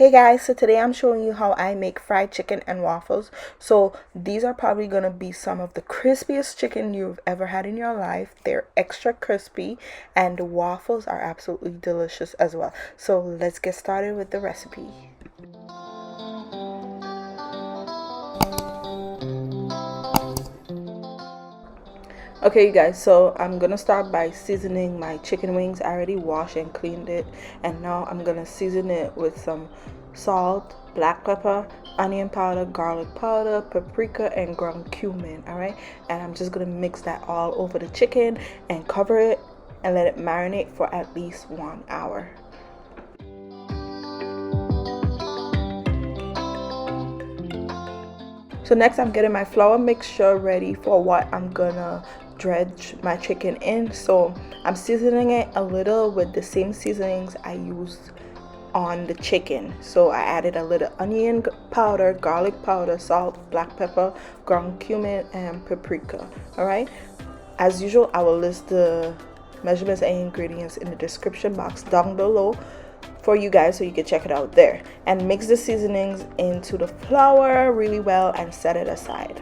Hey guys, so today I'm showing you how I make fried chicken and waffles. So these are probably going to be some of the crispiest chicken you've ever had in your life. They're extra crispy and the waffles are absolutely delicious as well. So let's get started with the recipe. Okay, you guys, so I'm gonna start by seasoning my chicken wings. I already washed and cleaned it, and now I'm gonna season it with some salt, black pepper, onion powder, garlic powder, paprika, and ground cumin. All right, and I'm just gonna mix that all over the chicken and cover it and let it marinate for at least 1 hour. So next I'm getting my flour mixture ready for what I'm gonna dredge my chicken in. So I'm seasoning it a little with the same seasonings I used on the chicken. So I added a little onion powder, garlic powder, salt, black pepper, ground cumin, and paprika. All right, as usual, I will list the measurements and ingredients in the description box down below for you guys so you can check it out there, and mix the seasonings into the flour really well and set it aside.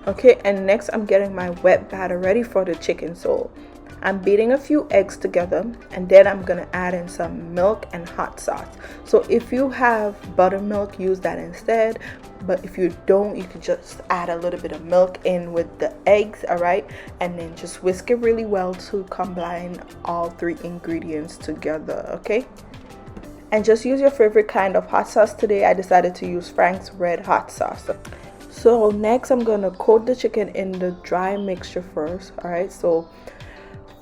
Okay, and next I'm getting my wet batter ready for the chicken. So I'm beating a few eggs together, and then I'm gonna add in some milk and hot sauce. So if you have buttermilk, use that instead, but if you don't, you can just add a little bit of milk in with the eggs. All right, and then just whisk it really well to combine all three ingredients together. Okay, and just use your favorite kind of hot sauce. Today I decided to use Frank's red hot sauce. So next I'm gonna coat the chicken in the dry mixture first. All right, so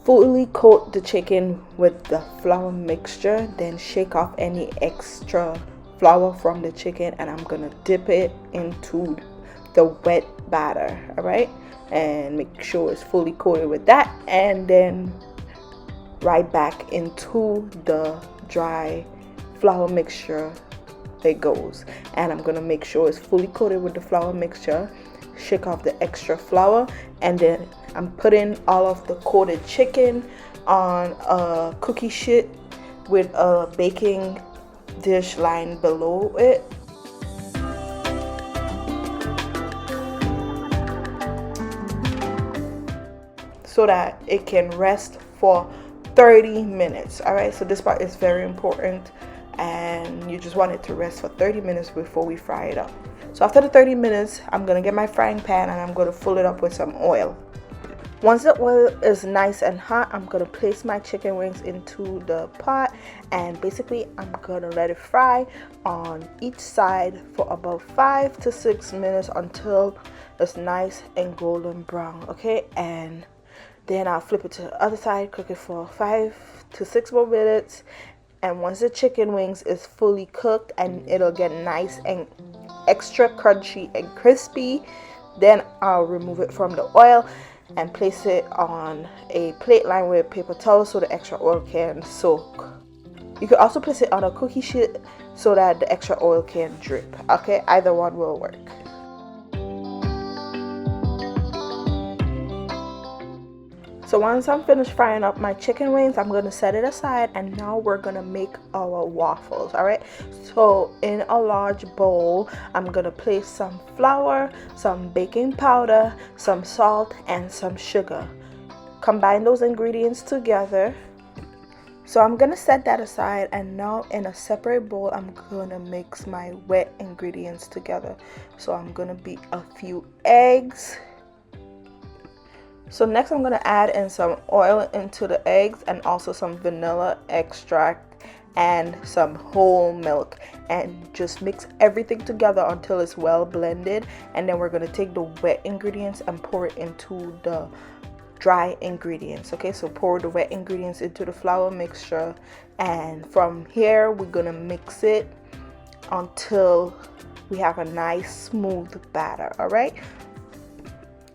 fully coat the chicken with the flour mixture, then shake off any extra flour from the chicken, and I'm gonna dip it into the wet batter. All right, and make sure it's fully coated with that, and then right back into the dry flour mixture it goes. And I'm gonna make sure it's fully coated with the flour mixture, shake off the extra flour, and then I'm putting all of the coated chicken on a cookie sheet with a baking dish lying below it. So that it can rest for 30 minutes. All right, so this part is very important, and you just want it to rest for 30 minutes before we fry it up. So after the 30 minutes, I'm gonna get my frying pan and I'm gonna fill it up with some oil. Once the oil is nice and hot, I'm gonna place my chicken wings into the pot, and basically I'm gonna let it fry on each side for about 5 to 6 minutes until it's nice and golden brown. Okay, and then I'll flip it to the other side, cook it for 5 to 6 more minutes. And once the chicken wings is fully cooked and it'll get nice and extra crunchy and crispy, then I'll remove it from the oil and place it on a plate lined with paper towel so the extra oil can soak. You can also place it on a cookie sheet so that the extra oil can drip. Okay, either one will work. So once I'm finished frying up my chicken wings, I'm going to set it aside, and now we're going to make our waffles. All right, so in a large bowl, I'm going to place some flour, some baking powder, some salt, and some sugar. Combine those ingredients together. So I'm going to set that aside, and now in a separate bowl, I'm going to mix my wet ingredients together. So I'm going to beat a few eggs. So next I'm going to add in some oil into the eggs, and also some vanilla extract and some whole milk, and just mix everything together until it's well blended. And then we're going to take the wet ingredients and pour it into the dry ingredients. Okay, so pour the wet ingredients into the flour mixture, and from here we're going to mix it until we have a nice smooth batter. All right,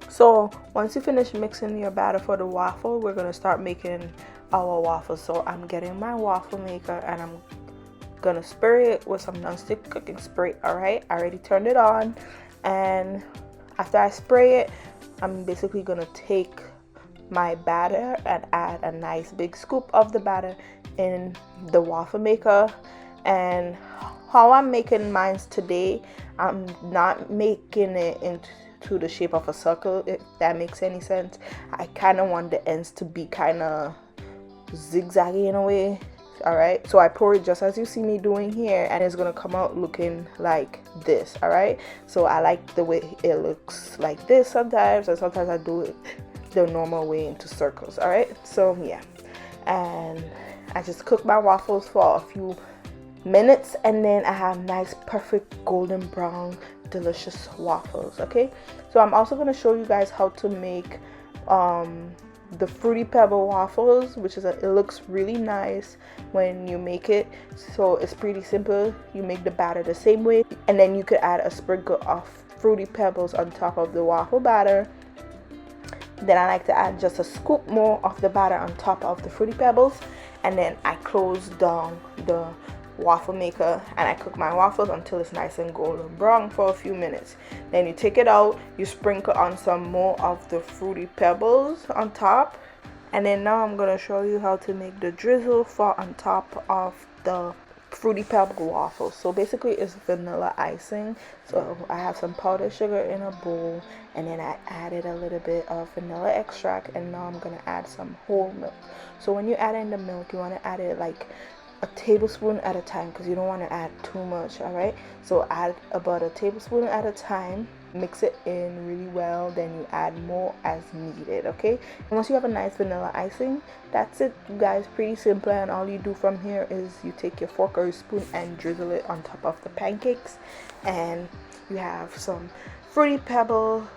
so once you finish mixing your batter for the waffle, we're going to start making our waffles. So I'm getting my waffle maker and I'm going to spray it with some non-stick cooking spray. All right, I already turned it on, and after I spray it, I'm basically going to take my batter and add a nice big scoop of the batter in the waffle maker, And how I'm making mine today, I'm not making it into the shape of a circle, if that makes any sense. I kind of want the ends to be kind of zigzaggy in a way. All right, so I pour it just as you see me doing here, and it's gonna come out looking like this. All right, so I like the way it looks like this sometimes, and sometimes I do it the normal way into circles. All right, so yeah, and I just cook my waffles for a few minutes, and then I have nice perfect golden brown delicious waffles. Okay, so I'm also going to show you guys how to make the fruity pebble waffles, which is it looks really nice when you make it. So it's pretty simple. You make the batter the same way, and then you could add a sprinkle of fruity pebbles on top of the waffle batter. Then I like to add just a scoop more of the batter on top of the fruity pebbles, and then I close down the waffle maker and I cook my waffles until it's nice and golden brown for a few minutes. Then you take it out, you sprinkle on some more of the fruity pebbles on top, and then now I'm gonna show you how to make the drizzle for on top of the fruity pebble waffles. So basically it's vanilla icing. So I have some powdered sugar in a bowl, and then I added a little bit of vanilla extract, and now I'm gonna add some whole milk. So when you add in the milk, you want to add it like a tablespoon at a time, because you don't want to add too much. All right, so add about a tablespoon at a time, mix it in really well, then you add more as needed. Okay, and once you have a nice vanilla icing, that's it, you guys. Pretty simple, and all you do from here is you take your fork or your spoon and drizzle it on top of the pancakes, and you have some fruity pebble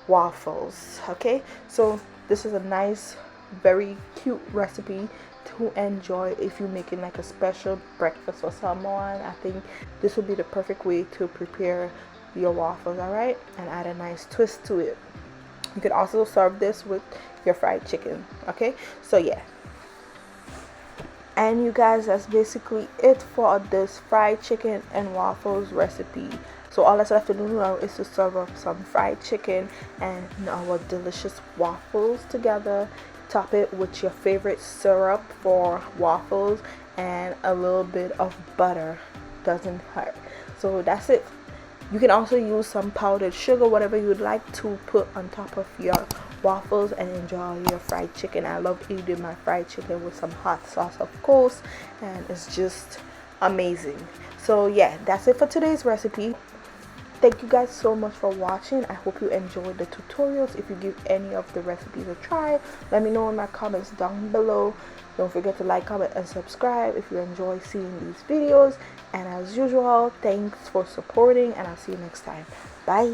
waffles. Okay, so this is a nice, very cute recipe to enjoy if you're making like a special breakfast for someone. I think this would be the perfect way to prepare your waffles. All right, and add a nice twist to it. You could also serve this with your fried chicken. Okay, so yeah, and you guys, that's basically it for this fried chicken and waffles recipe. So all that's left to do now is to serve up some fried chicken and our delicious waffles together. Top it with your favorite syrup for waffles and a little bit of butter. Doesn't hurt. So that's it. You can also use some powdered sugar, whatever you would like to put on top of your waffles, and enjoy your fried chicken. I love eating my fried chicken with some hot sauce, of course, and it's just amazing. So yeah, that's it for today's recipe. Thank you guys so much for watching. I hope you enjoyed the tutorials. If you give any of the recipes a try, let me know in my comments down below. Don't forget to like, comment, and subscribe if you enjoy seeing these videos. And as usual, thanks for supporting, and I'll see you next time. Bye.